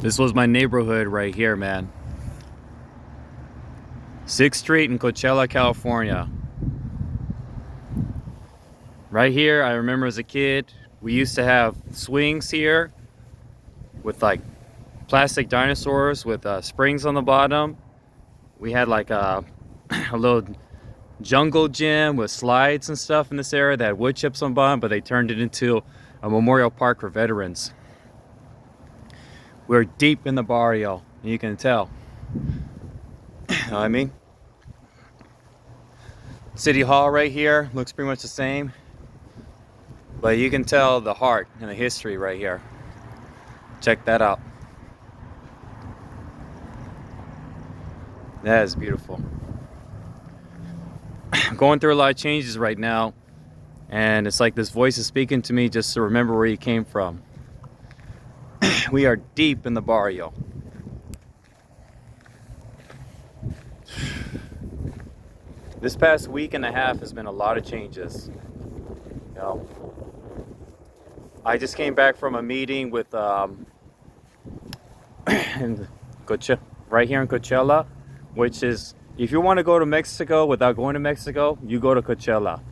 This was my neighborhood right here, man. 6th Street in Coachella, California. Right here, I remember as a kid, we used to have swings here with like plastic dinosaurs with springs on the bottom. We had like a little jungle gym with slides and stuff in this area that had wood chips on the bottom, but they turned it into a memorial park for veterans. We're deep in the barrio, and you can tell. You know what I mean? City Hall right here looks pretty much the same, but you can tell the heart and the history right here. Check that out. That is beautiful. I'm going through a lot of changes right now, and it's like this voice is speaking to me just to remember where you came from. We are deep in the barrio. This past week and a half has been a lot of changes. You know, I just came back from a meeting with in right here in Coachella, which is, if you want to go to Mexico without going to Mexico, you go to Coachella.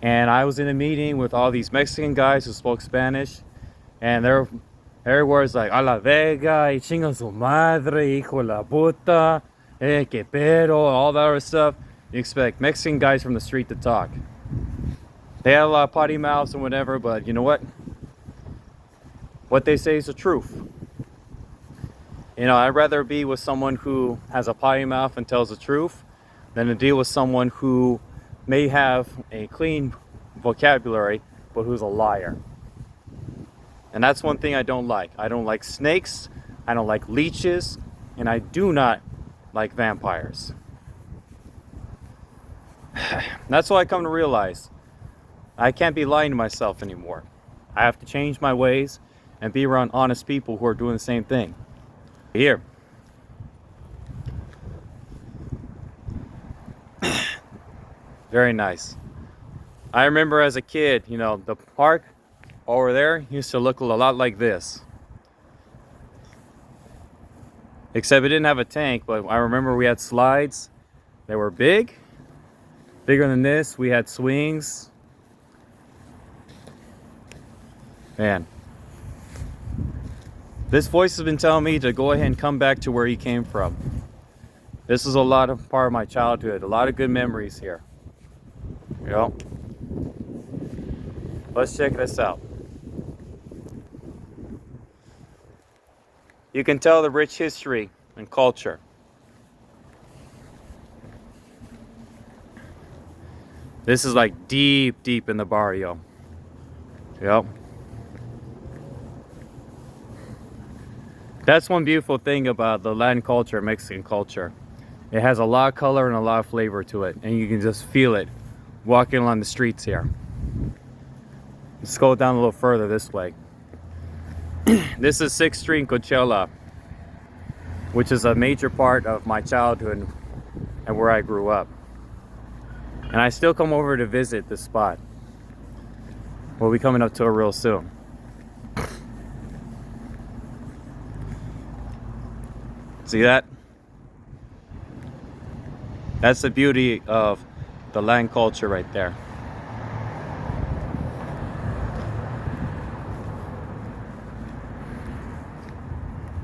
And I was in a meeting with all these Mexican guys who spoke Spanish, and their words like "a la vega," y "chinga su madre," "hijo de la puta," "que pedo," all that other stuff. You expect Mexican guys from the street to talk. They had a lot of potty mouths and whatever, but you know what? What they say is the truth. You know, I'd rather be with someone who has a potty mouth and tells the truth than to deal with someone who may have a clean vocabulary, but who's a liar. And that's one thing I don't like. I don't like snakes, I don't like leeches, and I do not like vampires. That's what I come to realize. I can't be lying to myself anymore. I have to change my ways and be around honest people who are doing the same thing. Here. Very nice. I remember as a kid, you know, the park over there used to look a lot like this. Except it didn't have a tank, but I remember we had slides. They were big, bigger than this. We had swings. Man. This voice has been telling me to go ahead and come back to where he came from. This is a lot of part of my childhood. A lot of good memories here. You know? Let's check this out. You can tell the rich history and culture. This is like deep, deep in the barrio. Yep. That's one beautiful thing about the Latin culture, Mexican culture. It has a lot of color and a lot of flavor to it, and you can just feel it walking along the streets here. Let's go down a little further this way. This is 6th Street in Coachella, which is a major part of my childhood and where I grew up. And I still come over to visit this spot. We'll be coming up to it real soon. See that? That's the beauty of the Latin culture right there.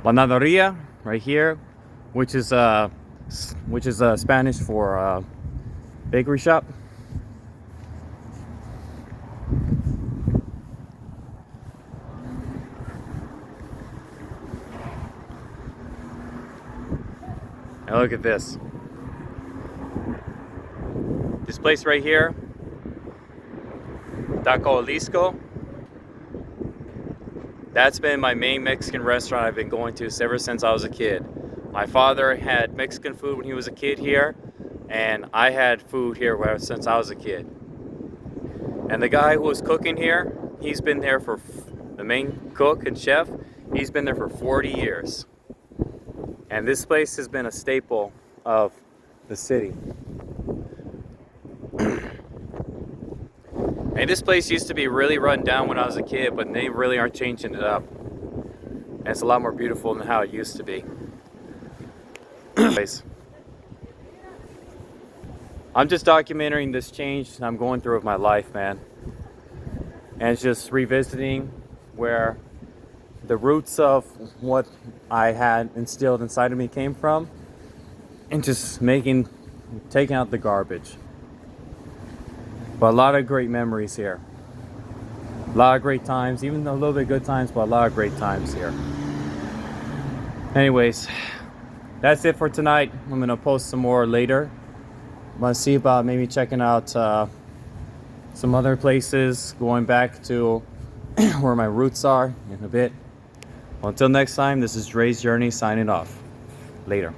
Panaderia right here, which is Spanish for bakery shop. Now look at this. This place right here, Taco Jalisco. That's been my main Mexican restaurant I've been going to ever since I was a kid. My father had Mexican food when he was a kid here, and I had food here since I was a kid. And the guy who was cooking here, he's been there for, the main cook and chef, he's been there for 40 years. And this place has been a staple of the city. And this place used to be really run down when I was a kid, but they really aren't changing it up. And it's a lot more beautiful than how it used to be. Anyways, I'm just documenting this change I'm going through with my life, man. And it's just revisiting where the roots of what I had instilled inside of me came from, and just taking out the garbage. But a lot of great memories here. A lot of great times, even a little bit good times, but a lot of great times here. Anyways, that's it for tonight. I'm gonna post some more later. I'm gonna see about maybe checking out some other places, going back to where my roots are in a bit. Well, until next time, this is Dre's Journey signing off. Later.